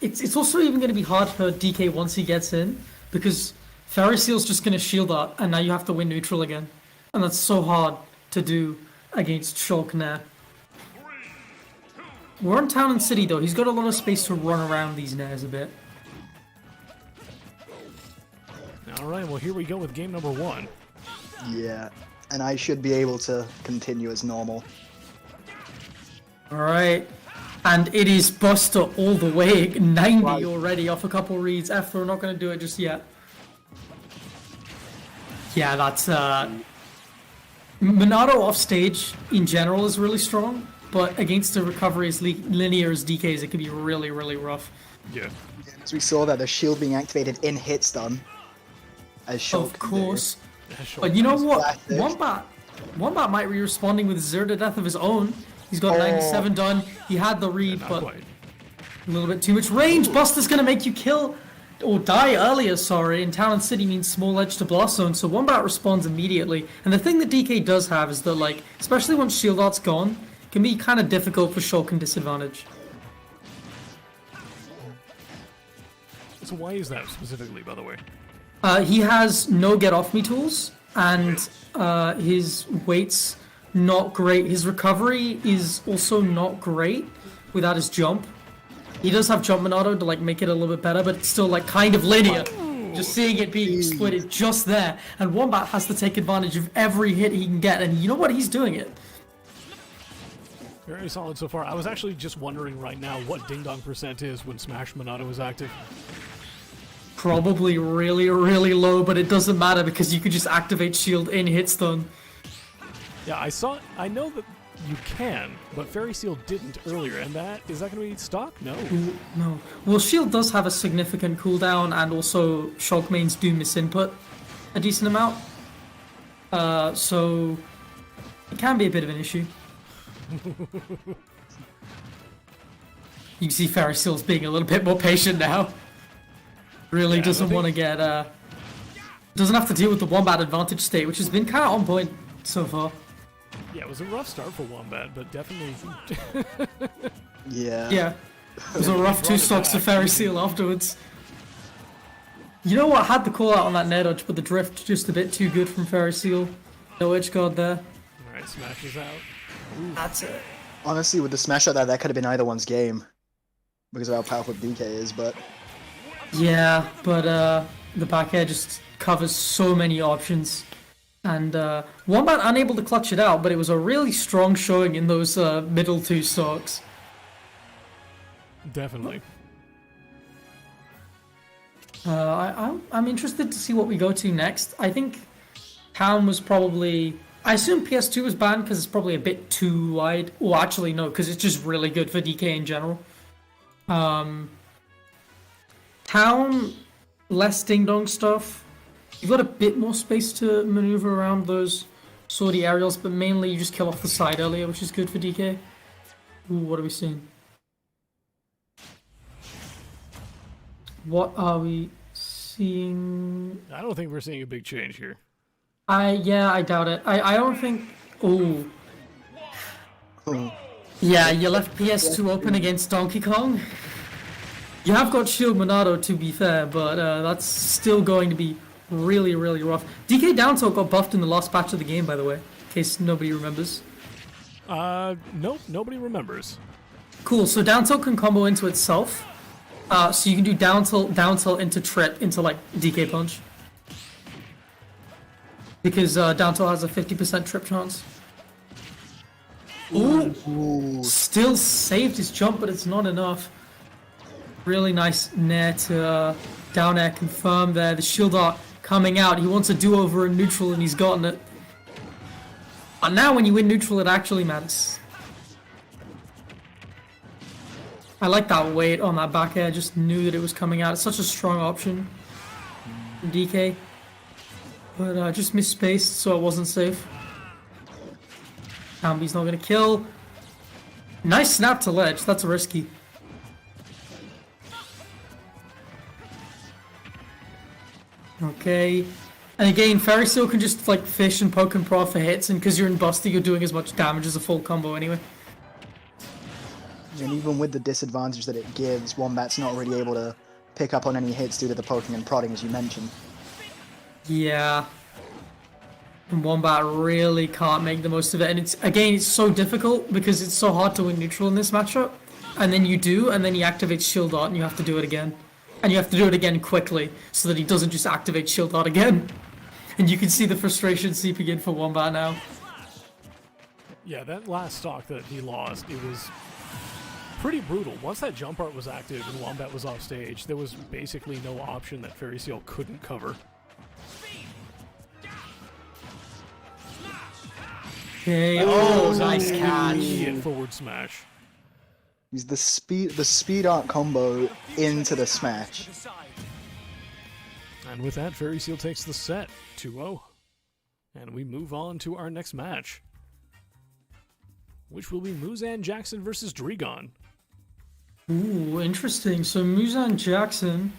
it's also even going to be hard for DK once he gets in, because Fairy Seal's just going to shield that, and now you have to win neutral again. And that's so hard to do against Shulk now. We're in Town and City though, he's got a lot of space to run around these Nairs a bit. Alright, well here we go with game number 1. Yeah, and I should be able to continue as normal. Alright, and it is Buster all the way, 90 Wow. already off a couple reads. F, we're not going to do it just yet. Yeah, that's, Monado off stage in general is really strong, but against a recovery as linear as DK's, it can be really, really rough. Yeah. As we saw that the shield being activated in hit stun. As Shulk Of course. Yeah, sure. But you know what? Classic. Wombat might be responding with Zero to Death of his own. He's got 97 done. He had the read, Not but quite. a little bit too much range. Buster's gonna make you kill or die earlier, sorry. And Town and City means small edge to blast zone, so Wombat responds immediately. And the thing that DK does have is that, like, especially once Shield Art's gone, it can be kind of difficult for Shulk and disadvantage. So why is that specifically, by the way? He has no get off me tools, and his weight's not great. His recovery is also not great without his jump. He does have jump Monado to like make it a little bit better, but it's still like kind of linear. Just seeing it being exploited just there, and Wombat has to take advantage of every hit he can get, and you know what? He's doing it. Very solid so far. I was actually just wondering right now what Ding Dong % is when Smash Monado is active. Probably really, really low, but it doesn't matter because you could just activate shield in hit stun. Yeah, I know that you can, but Fairy Seal didn't earlier, and is that going to be stock? No. No. Well, shield does have a significant cooldown, and also Shulk mains do misinput a decent amount. So it can be a bit of an issue. You can see Fairy Seal's being a little bit more patient now. Really doesn't want to get, doesn't have to deal with the Wombat advantage state, which has been kind of on point so far. Yeah, it was a rough start for Wombat, but definitely... Yeah. Yeah. It was a rough two stocks to Fairy Seal afterwards. You know what? Had the call out on that net dodge, but the drift just a bit too good from Fairy Seal. No edge guard there. Alright, smashes out. That's it. Honestly, with the smash out there, that could have been either one's game. Because of how powerful DK is, but... Yeah, but the back air just covers so many options. And Wombat unable to clutch it out, but it was a really strong showing in those middle two stocks. Definitely. I'm interested to see what we go to next. I think Town was probably... I assume PS2 was banned because it's probably a bit too wide. Well, actually, no, because it's just really good for DK in general. Town, less ding-dong stuff. You've got a bit more space to maneuver around those swordy aerials, but mainly you just kill off the side earlier, which is good for DK. Ooh, what are we seeing? What are we seeing? I don't think we're seeing a big change here. Yeah, I doubt it. I don't think... Ooh. Yeah, you left PS2 open against Donkey Kong. You have got Shield Monado, to be fair, but that's still going to be really, really rough. DK down tilt got buffed in the last patch of the game, by the way, in case nobody remembers. Nope, nobody remembers. Cool, so down tilt can combo into itself. So you can do down tilt into trip, into like DK punch. Because down tilt has a 50% trip chance. Ooh! Still saved his jump, but it's not enough. Really nice nair to down air confirm there. The shield art coming out. He wants a do-over in neutral and he's gotten it. And now when you win neutral, it actually matters. I like that weight on that back air. Just knew that it was coming out. It's such a strong option from DK. But just misspaced, so it wasn't safe. Ambi's not going to kill. Nice snap to ledge. That's risky. Okay. And again, Fairy Seal can just like fish and poke and prod for hits, and because you're in Buster, you're doing as much damage as a full combo anyway. And even with the disadvantage that it gives, Wombat's not really able to pick up on any hits due to the poking and prodding, as you mentioned. Yeah. And Wombat really can't make the most of it. And it's so difficult because it's so hard to win neutral in this matchup. And then you do, and then he activates Shield Art, and you have to do it again. And you have to do it again quickly, so that he doesn't just activate Shield Art again. And you can see the frustration seeping in for Wombat now. Yeah, that last stock that he lost, it was pretty brutal. Once that jump art was active and Wombat was off stage, there was basically no option that Fairy Seal couldn't cover. Okay, oh, nice catch. Immediate forward smash. He's the speed art combo into the smash. And with that, Fairy Seal takes the set, 2-0. And we move on to our next match, which will be Muzan Jackson versus Dregon. Ooh, interesting. So Muzan Jackson